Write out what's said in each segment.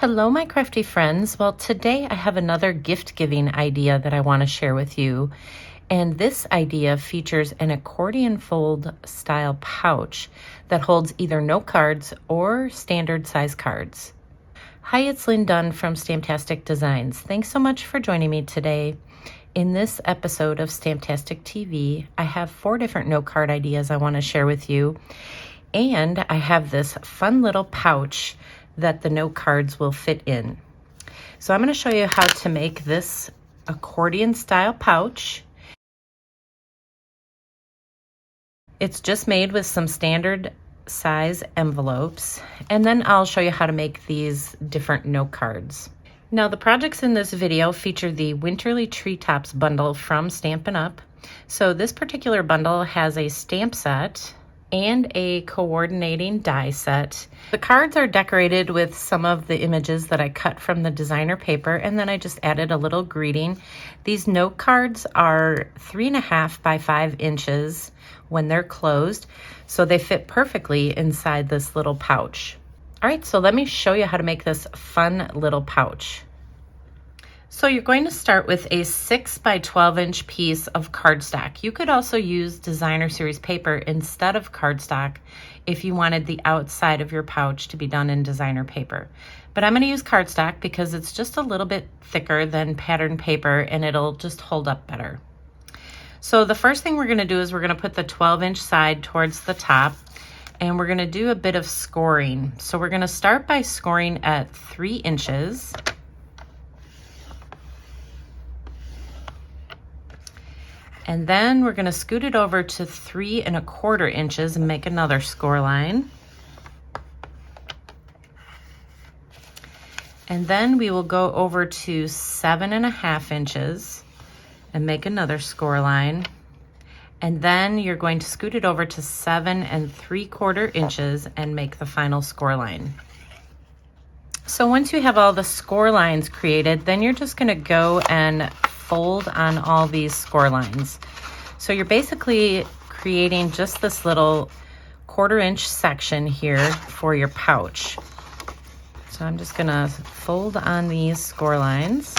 Hello, my crafty friends. Well, today I have another gift giving idea that I want to share with you. And this idea features an accordion fold style pouch that holds either note cards or standard size cards. Hi, it's Lynn Dunn from Stamptastic Designs. Thanks so much for joining me today. In this episode of Stamptastic TV, I have 4 different note card ideas I want to share with you. And I have this fun little pouch that the note cards will fit in. So I'm going to show you how to make this accordion style pouch. It's just made with some standard size envelopes, and then I'll show you how to make these different note cards. Now, the projects in this video feature the Winterly Treetops bundle from Stampin Up. So this particular bundle has a stamp set and a coordinating die set. The cards are decorated with some of the images that I cut from the designer paper, and then I just added a little greeting. These note cards are 3.5 by 5 inches when they're closed, so they fit perfectly inside this little pouch. All right, so let me show you how to make this fun little pouch. So you're going to start with a 6 by 12 inch piece of cardstock. You could also use designer series paper instead of cardstock if you wanted the outside of your pouch to be done in designer paper. But I'm going to use cardstock because it's just a little bit thicker than pattern paper and it'll just hold up better. So the first thing we're going to do is we're going to put the 12-inch side towards the top, and we're going to do a bit of scoring. So we're going to start by scoring at 3 inches. And then we're going to scoot it over to 3 1/4 inches and make another score line. And then we will go over to 7 1/2 inches and make another score line. And then you're going to scoot it over to 7 3/4 inches and make the final score line. So once you have all the score lines created, then you're just going to go and fold on all these score lines. So you're basically creating just this little 1/4 inch section here for your pouch. So I'm just gonna fold on these score lines.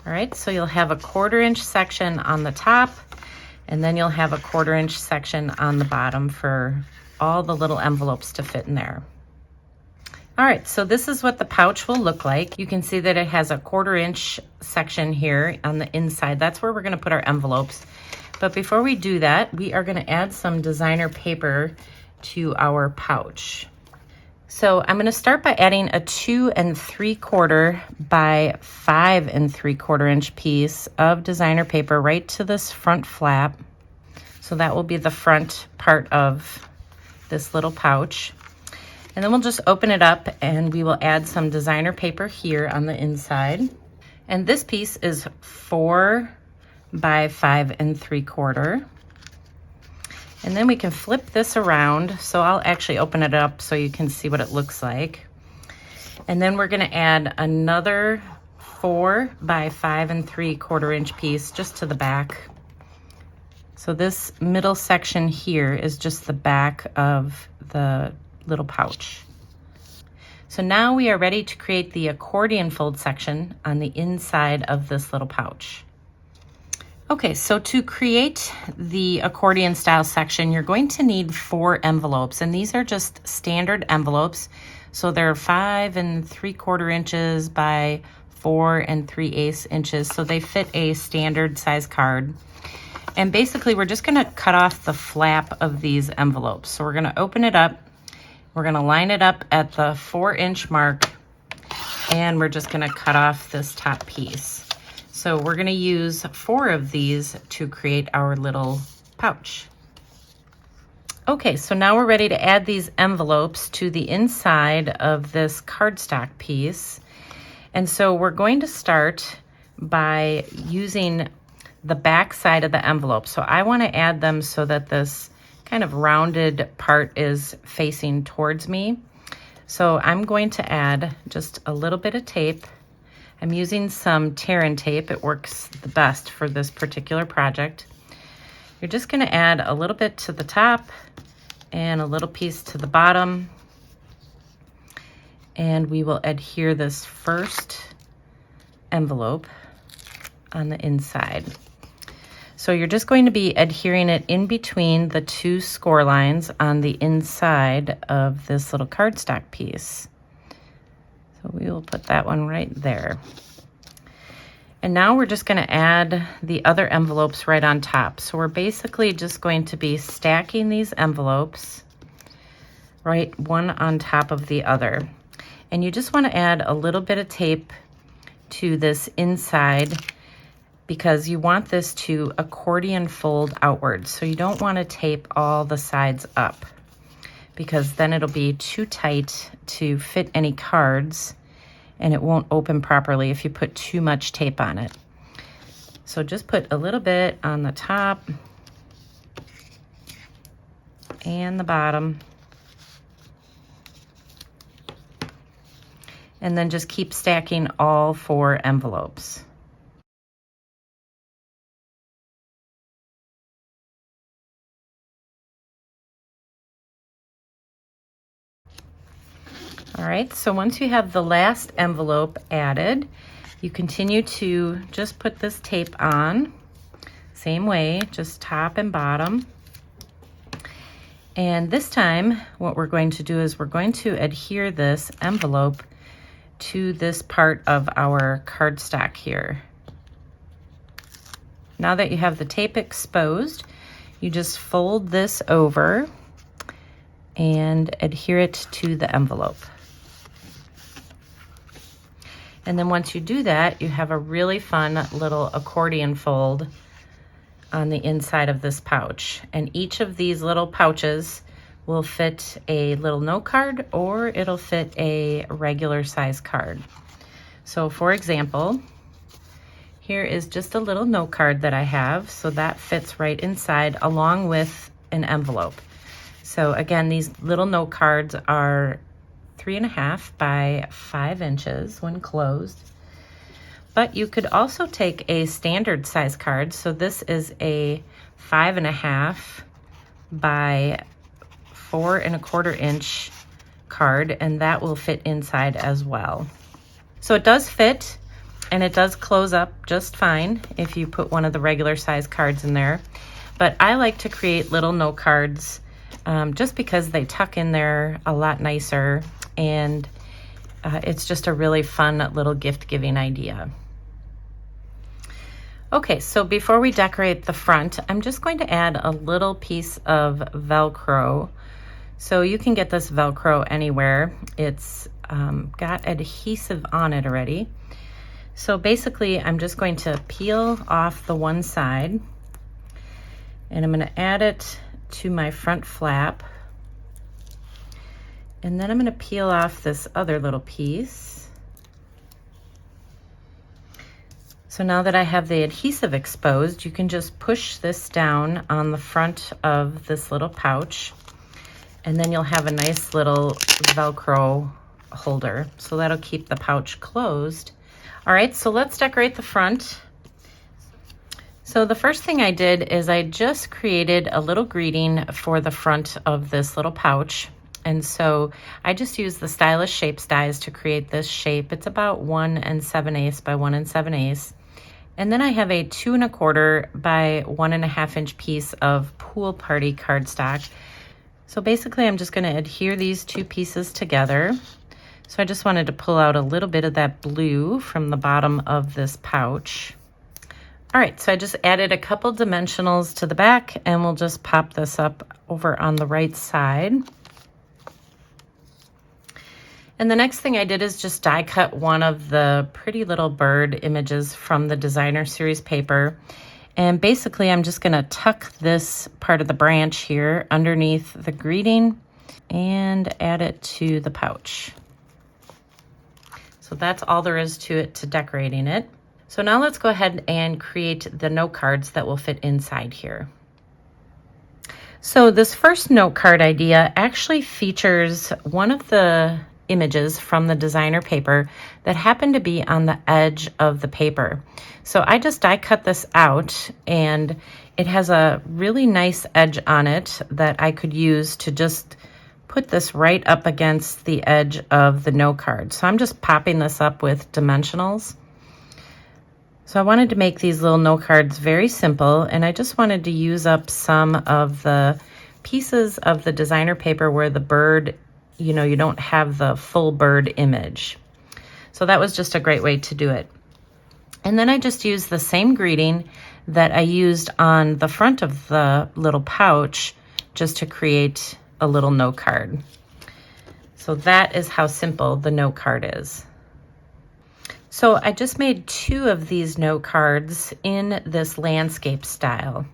All right, so you'll have a 1/4 inch section on the top, and then you'll have a 1/4 inch section on the bottom for all the little envelopes to fit in there. All right, so this is what the pouch will look like. You can see that it has a 1/4 inch section here on the inside. That's where we're gonna put our envelopes. But before we do that, we are gonna add some designer paper to our pouch. So I'm gonna start by adding a 2 3/4 by 5 3/4 inch piece of designer paper right to this front flap. So that will be the front part of this little pouch. And then we'll just open it up and we will add some designer paper here on the inside. And this piece is 4 by 5 3/4. And then we can flip this around. So I'll actually open it up so you can see what it looks like. And then we're gonna add another 4 by 5 3/4 inch piece just to the back. So this middle section here is just the back of the little pouch. So now we are ready to create the accordion fold section on the inside of this little pouch. Okay, so to create the accordion style section, you're going to need 4 envelopes, and these are just standard envelopes. So they're 5 3/4 inches by 4 3/8 inches. So they fit a standard size card. And basically we're just gonna cut off the flap of these envelopes. So we're gonna open it up, we're gonna line it up at the 4-inch mark, and we're just gonna cut off this top piece. So we're gonna use 4 of these to create our little pouch. Okay, so now we're ready to add these envelopes to the inside of this cardstock piece. And so we're going to start by using the back side of the envelope. So I want to add them so that this kind of rounded part is facing towards me. So I'm going to add just a little bit of tape. I'm using some tear and tape. It works the best for this particular project. You're just going to add a little bit to the top and a little piece to the bottom. And we will adhere this first envelope on the inside. So you're just going to be adhering it in between the two score lines on the inside of this little cardstock piece. So we will put that one right there. And now we're just going to add the other envelopes right on top. So we're basically just going to be stacking these envelopes right one on top of the other. And you just want to add a little bit of tape to this inside because you want this to accordion fold outwards. So you don't want to tape all the sides up because then it'll be too tight to fit any cards and it won't open properly if you put too much tape on it. So just put a little bit on the top and the bottom. And then just keep stacking all 4 envelopes. All right, so once you have the last envelope added, you continue to just put this tape on, same way, just top and bottom. And this time, what we're going to do is we're going to adhere this envelope to this part of our cardstock here. Now that you have the tape exposed, you just fold this over and adhere it to the envelope. And then once you do that, you have a really fun little accordion fold on the inside of this pouch. And each of these little pouches will fit a little note card or it'll fit a regular size card. So for example, here is just a little note card that I have. So that fits right inside along with an envelope. So again, these little note cards are 3.5 by 5 inches when closed. But you could also take a standard size card. So this is a 5.5 by 4.25 inch card, and that will fit inside as well. So it does fit and it does close up just fine if you put one of the regular size cards in there. But I like to create little note cards just because they tuck in there a lot nicer, and it's just a really fun little gift giving idea. Okay, so before we decorate the front, I'm just going to add a little piece of Velcro. So you can get this Velcro anywhere. It's got adhesive on it already. So basically, I'm just going to peel off the one side, and I'm going to add it to my front flap. And then I'm going to peel off this other little piece. So now that I have the adhesive exposed, you can just push this down on the front of this little pouch, and then you'll have a nice little Velcro holder. So that'll keep the pouch closed. All right, so let's decorate the front. So the first thing I did is I just created a little greeting for the front of this little pouch. And so I just used the Stylish Shapes dies to create this shape. It's about 1 7/8 by 1 7/8. And then I have a 2 1/4 by 1.5 inch piece of pool party cardstock. So basically I'm just going to adhere these 2 pieces together. So I just wanted to pull out a little bit of that blue from the bottom of this pouch. All right, so I just added a couple dimensionals to the back, and we'll just pop this up over on the right side. And the next thing I did is just die cut one of the pretty little bird images from the designer series paper. And basically I'm just gonna tuck this part of the branch here underneath the greeting and add it to the pouch. So that's all there is to it, to decorating it. So now let's go ahead and create the note cards that will fit inside here. So this first note card idea actually features one of the images from the designer paper that happen to be on the edge of the paper. So I just die cut this out, and it has a really nice edge on it that I could use to just put this right up against the edge of the note card. So I'm just popping this up with dimensionals. So I wanted to make these little note cards very simple, and I just wanted to use up some of the pieces of the designer paper where the bird, you know, you don't have the full bird image. So that was just a great way to do it. And then I just used the same greeting that I used on the front of the little pouch just to create a little note card. So that is how simple the note card is. So I just made 2 of these note cards in this landscape style.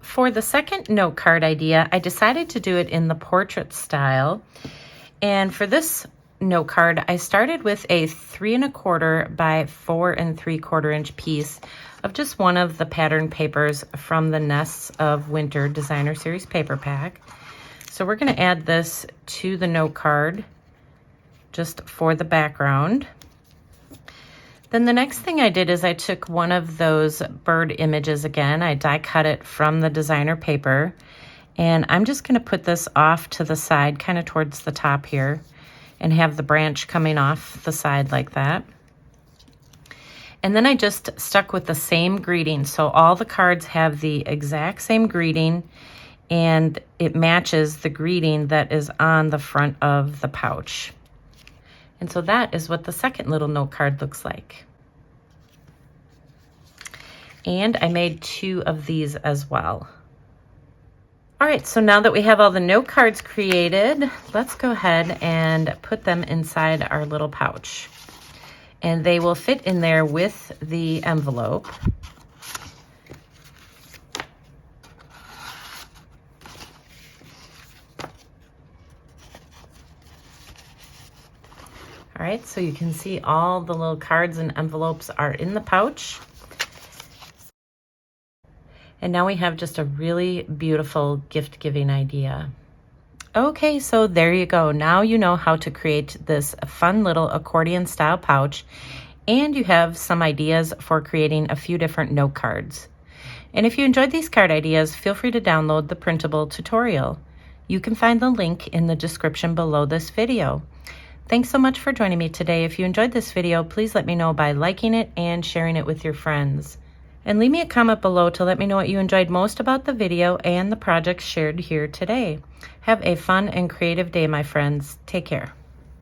For the second note card idea, I decided to do it in the portrait style. And for this note card, I started with a 3 1/4 by 4 3/4 inch piece of just one of the pattern papers from the Nests of Winter Designer Series paper pack. So we're going to add this to the note card just for the background. Then the next thing I did is I took one of those bird images again. I die cut it from the designer paper, and I'm just going to put this off to the side, kind of towards the top here, and have the branch coming off the side like that. And then I just stuck with the same greeting. So all the cards have the exact same greeting, and it matches the greeting that is on the front of the pouch. And so that is what the second little note card looks like. And I made 2 of these as well. All right, so now that we have all the note cards created, let's go ahead and put them inside our little pouch. And they will fit in there with the envelope. All right, so you can see all the little cards and envelopes are in the pouch. And now we have just a really beautiful gift giving idea. Okay, so there you go. Now you know how to create this fun little accordion style pouch, and you have some ideas for creating a few different note cards. And if you enjoyed these card ideas, feel free to download the printable tutorial. You can find the link in the description below this video. Thanks so much for joining me today. If you enjoyed this video, please let me know by liking it and sharing it with your friends. And leave me a comment below to let me know what you enjoyed most about the video and the projects shared here today. Have a fun and creative day, my friends. Take care.